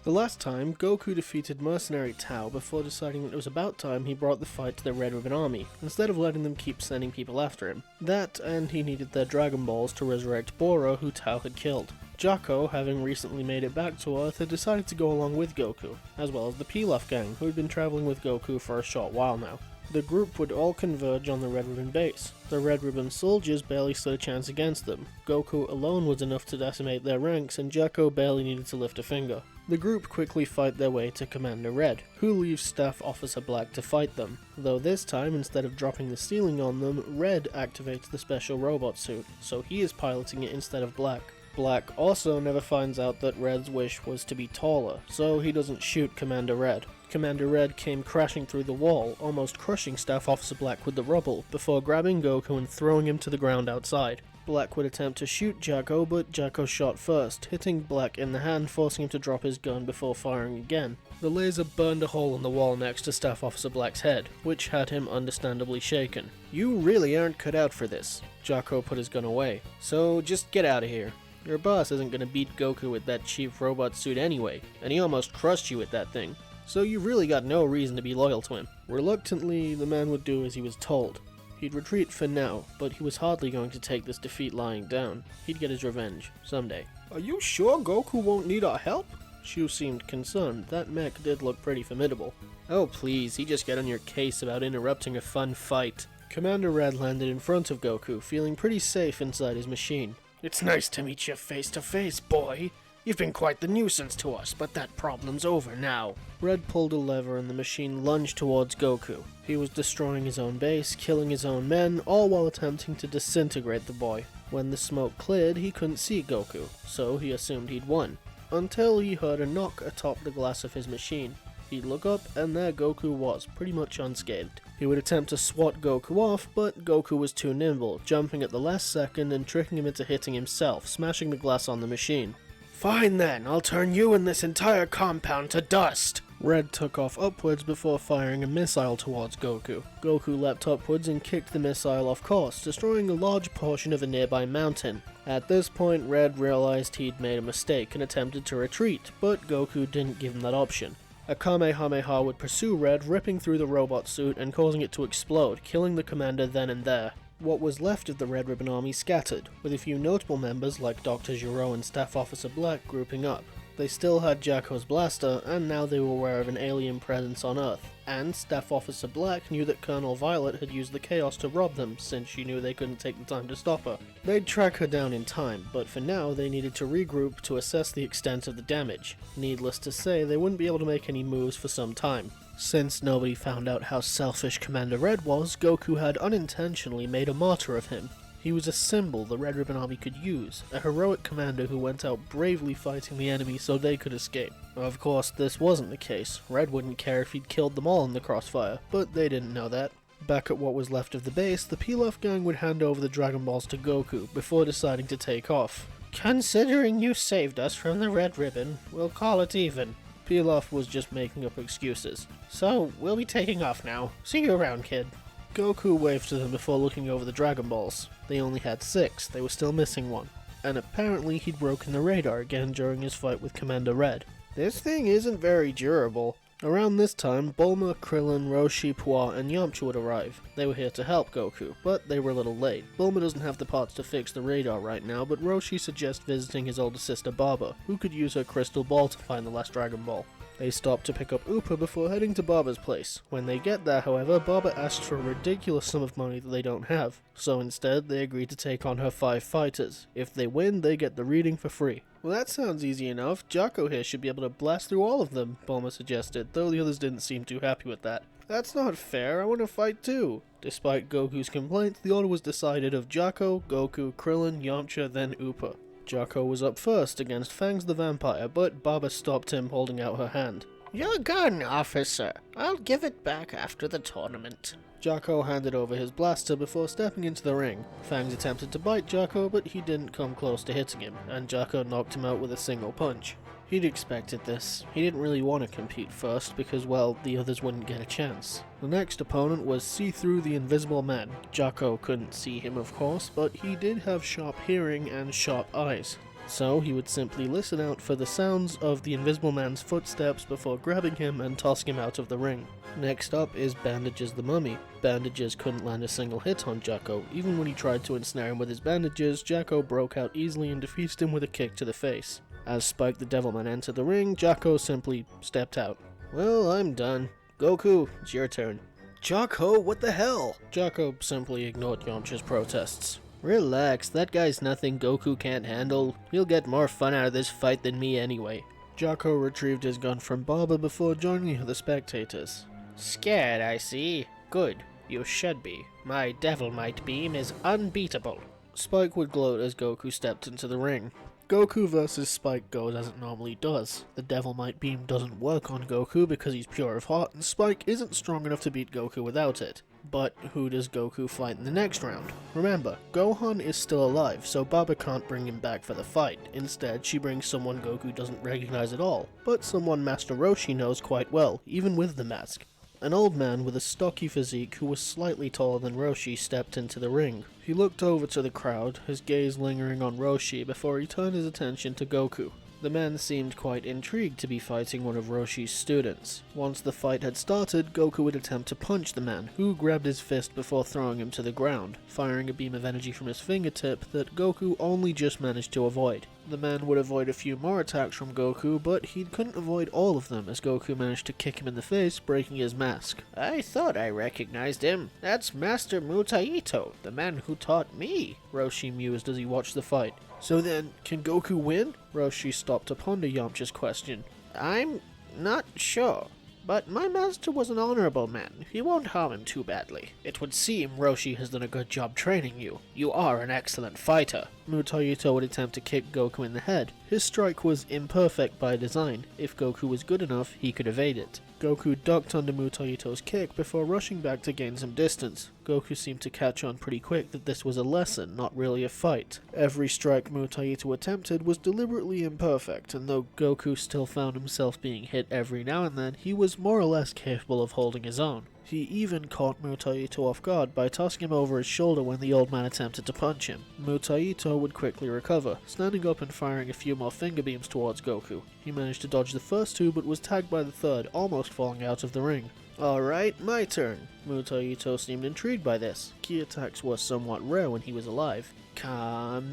The last time, Goku defeated mercenary Tao before deciding that it was about time he brought the fight to the Red Ribbon Army, instead of letting them keep sending people after him. That, and he needed their Dragon Balls to resurrect Bora, who Tao had killed. Jaco, having recently made it back to Earth, had decided to go along with Goku, as well as the Pilaf gang, who had been travelling with Goku for a short while now. The group would all converge on the Red Ribbon base. The Red Ribbon soldiers barely stood a chance against them. Goku alone was enough to decimate their ranks, and Jaco barely needed to lift a finger. The group quickly fight their way to Commander Red, who leaves Staff Officer Black to fight them, though this time, instead of dropping the ceiling on them, Red activates the special robot suit, so he is piloting it instead of Black. Black also never finds out that Red's wish was to be taller, so he doesn't shoot Commander Red. Commander Red came crashing through the wall, almost crushing Staff Officer Black with the rubble, before grabbing Goku and throwing him to the ground outside. Black would attempt to shoot Jaco, but Jaco shot first, hitting Black in the hand, forcing him to drop his gun before firing again. The laser burned a hole in the wall next to Staff Officer Black's head, which had him understandably shaken. "You really aren't cut out for this." Jaco put his gun away. "So just get out of here. Your boss isn't gonna beat Goku with that cheap robot suit anyway, and he almost crushed you with that thing. So you really got no reason to be loyal to him." Reluctantly, the man would do as he was told. He'd retreat for now, but he was hardly going to take this defeat lying down. He'd get his revenge, someday. "Are you sure Goku won't need our help?" Shu seemed concerned. That mech did look pretty formidable. "Oh please, he just got on your case about interrupting a fun fight." Commander Red landed in front of Goku, feeling pretty safe inside his machine. "It's nice to meet you face to face, boy. You've been quite the nuisance to us, but that problem's over now." Red pulled a lever and the machine lunged towards Goku. He was destroying his own base, killing his own men, all while attempting to disintegrate the boy. When the smoke cleared, he couldn't see Goku, so he assumed he'd won, until he heard a knock atop the glass of his machine. He'd look up, and there Goku was, pretty much unscathed. He would attempt to swat Goku off, but Goku was too nimble, jumping at the last second and tricking him into hitting himself, smashing the glass on the machine. "Fine then, I'll turn you and this entire compound to dust!" Red took off upwards before firing a missile towards Goku. Goku leapt upwards and kicked the missile off course, destroying a large portion of a nearby mountain. At this point, Red realized he'd made a mistake and attempted to retreat, but Goku didn't give him that option. A Kamehameha would pursue Red, ripping through the robot suit and causing it to explode, killing the commander then and there. What was left of the Red Ribbon Army scattered, with a few notable members like Dr. Gero and Staff Officer Black grouping up. They still had Jaco's blaster, and now they were aware of an alien presence on Earth. And Staff Officer Black knew that Colonel Violet had used the Chaos to rob them, since she knew they couldn't take the time to stop her. They'd track her down in time, but for now they needed to regroup to assess the extent of the damage. Needless to say, they wouldn't be able to make any moves for some time. Since nobody found out how selfish Commander Red was, Goku had unintentionally made a martyr of him. He was a symbol the Red Ribbon Army could use, a heroic commander who went out bravely fighting the enemy so they could escape. Of course, this wasn't the case. Red wouldn't care if he'd killed them all in the crossfire, but they didn't know that. Back at what was left of the base, the Pilaf gang would hand over the Dragon Balls to Goku before deciding to take off. "Considering you saved us from the Red Ribbon, we'll call it even." Pilaf was just making up excuses. "So, we'll be taking off now. See you around, kid." Goku waved to them before looking over the Dragon Balls. They only had 6, they were still missing one. And apparently he'd broken the radar again during his fight with Commander Red. "This thing isn't very durable." Around this time, Bulma, Krillin, Roshi, Puar, and Yamcha would arrive. They were here to help Goku, but they were a little late. Bulma doesn't have the parts to fix the radar right now, but Roshi suggests visiting his older sister Baba, who could use her crystal ball to find the last Dragon Ball. They stop to pick up Upa before heading to Baba's place. When they get there, however, Baba asks for a ridiculous sum of money that they don't have, so instead they agree to take on her 5 fighters. If they win, they get the reading for free. "Well, that sounds easy enough. Jaco here should be able to blast through all of them," Bulma suggested, though the others didn't seem too happy with that. "That's not fair, I want to fight too." Despite Goku's complaints, the order was decided of Jaco, Goku, Krillin, Yamcha, then Upa. Jaco was up first against Fangs the Vampire, but Baba stopped him, holding out her hand. "Your gun, officer. I'll give it back after the tournament." Jaco handed over his blaster before stepping into the ring. Fangs attempted to bite Jaco, but he didn't come close to hitting him, and Jaco knocked him out with a single punch. He'd expected this. He didn't really want to compete first because, well, the others wouldn't get a chance. The next opponent was See-Through the Invisible Man. Jaco couldn't see him, of course, but he did have sharp hearing and sharp eyes. So he would simply listen out for the sounds of the Invisible Man's footsteps before grabbing him and tossing him out of the ring. Next up is Bandages the Mummy. Bandages couldn't land a single hit on Jaco. Even when he tried to ensnare him with his bandages, Jaco broke out easily and defeated him with a kick to the face. As Spike the Devilman entered the ring, Jaco simply stepped out. Well, I'm done. Goku, it's your turn. Jaco, what the hell? Jaco simply ignored Yamcha's protests. Relax, that guy's nothing Goku can't handle. He'll get more fun out of this fight than me anyway. Jaco retrieved his gun from Baba before joining the spectators. Scared, I see. Good. You should be. My Devil Might beam is unbeatable. Spike would gloat as Goku stepped into the ring. Goku vs Spike goes as it normally does. The Devil Might beam doesn't work on Goku because he's pure of heart, and Spike isn't strong enough to beat Goku without it. But who does Goku fight in the next round? Remember, Gohan is still alive, so Baba can't bring him back for the fight. Instead, she brings someone Goku doesn't recognize at all, but someone Master Roshi knows quite well, even with the mask. An old man with a stocky physique who was slightly taller than Roshi stepped into the ring. He looked over to the crowd, his gaze lingering on Roshi before he turned his attention to Goku. The man seemed quite intrigued to be fighting one of Roshi's students. Once the fight had started, Goku would attempt to punch the man, who grabbed his fist before throwing him to the ground, firing a beam of energy from his fingertip that Goku only just managed to avoid. The man would avoid a few more attacks from Goku, but he couldn't avoid all of them as Goku managed to kick him in the face, breaking his mask. I thought I recognized him. That's Master Mutaito, the man who taught me, Roshi mused as he watched the fight. So then, can Goku win? Roshi stopped to ponder Yamcha's question. I'm not sure, but my master was an honorable man. He won't harm him too badly. It would seem Roshi has done a good job training you. You are an excellent fighter. Mutaito would attempt to kick Goku in the head. His strike was imperfect by design. If Goku was good enough, he could evade it. Goku ducked under Mutaito's kick before rushing back to gain some distance. Goku seemed to catch on pretty quick that this was a lesson, not really a fight. Every strike Mutaito attempted was deliberately imperfect, and though Goku still found himself being hit every now and then, he was more or less capable of holding his own. He even caught Mutaito off guard by tossing him over his shoulder when the old man attempted to punch him. Mutaito would quickly recover, standing up and firing a few more finger beams towards Goku. He managed to dodge the first two but was tagged by the third, almost falling out of the ring. Alright, my turn. Mutaito seemed intrigued by this. Ki attacks were somewhat rare when he was alive. Kamehameha.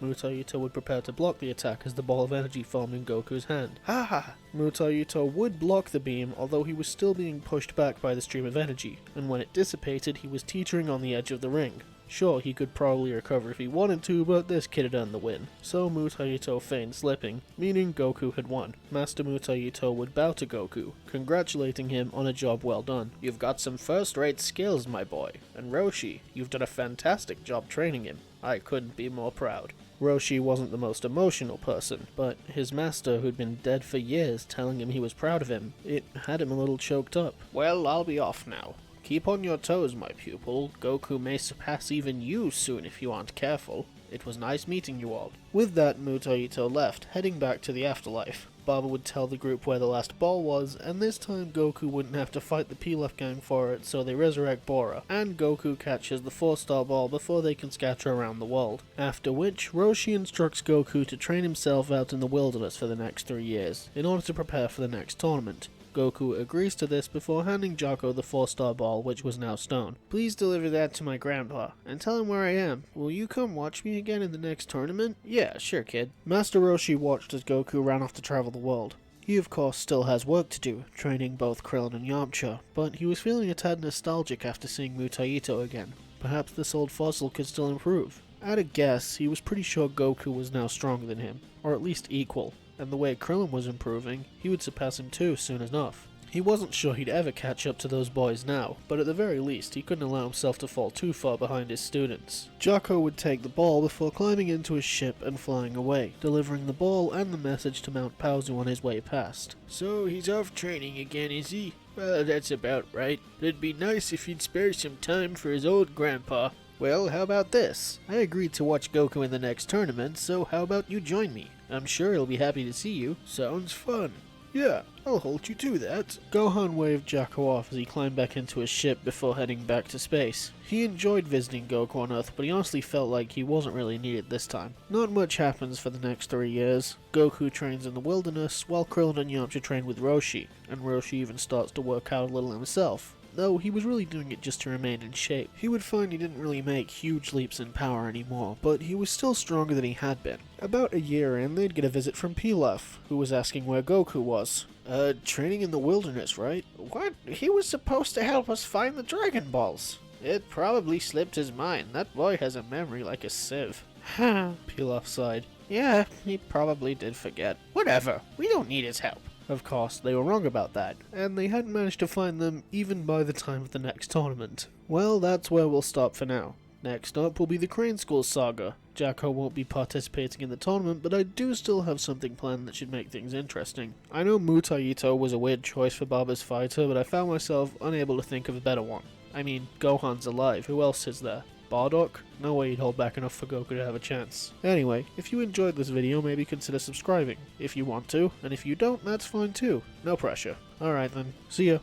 Mutaito would prepare to block the attack as the ball of energy formed in Goku's hand. Ha ha! Mutaito would block the beam, although he was still being pushed back by the stream of energy, and when it dissipated he was teetering on the edge of the ring. Sure, he could probably recover if he wanted to, but this kid had earned the win. So Mutaito feigned slipping, meaning Goku had won. Master Mutaito would bow to Goku, congratulating him on a job well done. You've got some first-rate skills, my boy. And Roshi, you've done a fantastic job training him. I couldn't be more proud. Roshi wasn't the most emotional person, but his master, who'd been dead for years, telling him he was proud of him, it had him a little choked up. Well, I'll be off now. Keep on your toes, my pupil. Goku may surpass even you soon if you aren't careful. It was nice meeting you all. With that, Mutaito left, heading back to the afterlife. Baba would tell the group where the last ball was, and this time Goku wouldn't have to fight the Pilaf gang for it, so they resurrect Bora, and Goku catches the 4-star ball before they can scatter around the world. After which, Roshi instructs Goku to train himself out in the wilderness for the next 3 years, in order to prepare for the next tournament. Goku agrees to this before handing Jaco the 4-star ball, which was now stone. Please deliver that to my grandpa, and tell him where I am. Will you come watch me again in the next tournament? Yeah, sure kid. Master Roshi watched as Goku ran off to travel the world. He of course still has work to do, training both Krillin and Yamcha, but he was feeling a tad nostalgic after seeing Mutaito again. Perhaps this old fossil could still improve. At a guess, he was pretty sure Goku was now stronger than him, or at least equal. And the way Krillin was improving, he would surpass him too soon enough. He wasn't sure he'd ever catch up to those boys now, but at the very least he couldn't allow himself to fall too far behind his students. Jaco would take the ball before climbing into his ship and flying away, delivering the ball and the message to Mount Paozu on his way past. So he's off training again, is he? Well, that's about right. It'd be nice if he'd spare some time for his old grandpa. Well, how about this? I agreed to watch Goku in the next tournament, so how about you join me? I'm sure he'll be happy to see you. Sounds fun. Yeah, I'll hold you to that. Gohan waved Jaco off as he climbed back into his ship before heading back to space. He enjoyed visiting Goku on Earth, but he honestly felt like he wasn't really needed this time. Not much happens for the next 3 years. Goku trains in the wilderness, while Krillin and Yamcha train with Roshi, and Roshi even starts to work out a little himself. Though he was really doing it just to remain in shape. He would find he didn't really make huge leaps in power anymore, but he was still stronger than he had been. About a year in, they'd get a visit from Pilaf, who was asking where Goku was. Training in the wilderness, right? What? He was supposed to help us find the Dragon Balls. It probably slipped his mind. That boy has a memory like a sieve. Pilaf sighed. Yeah, he probably did forget. Whatever, we don't need his help. Of course, they were wrong about that, and they hadn't managed to find them even by the time of the next tournament. Well, that's where we'll stop for now. Next up will be the Crane School saga. Jaco won't be participating in the tournament, but I do still have something planned that should make things interesting. I know Mutaito was a weird choice for Baba's fighter, but I found myself unable to think of a better one. I mean, Gohan's alive, who else is there? Bardock? No way he'd hold back enough for Goku to have a chance. Anyway, if you enjoyed this video, maybe consider subscribing, if you want to, and if you don't, that's fine too. No pressure. Alright then, see ya.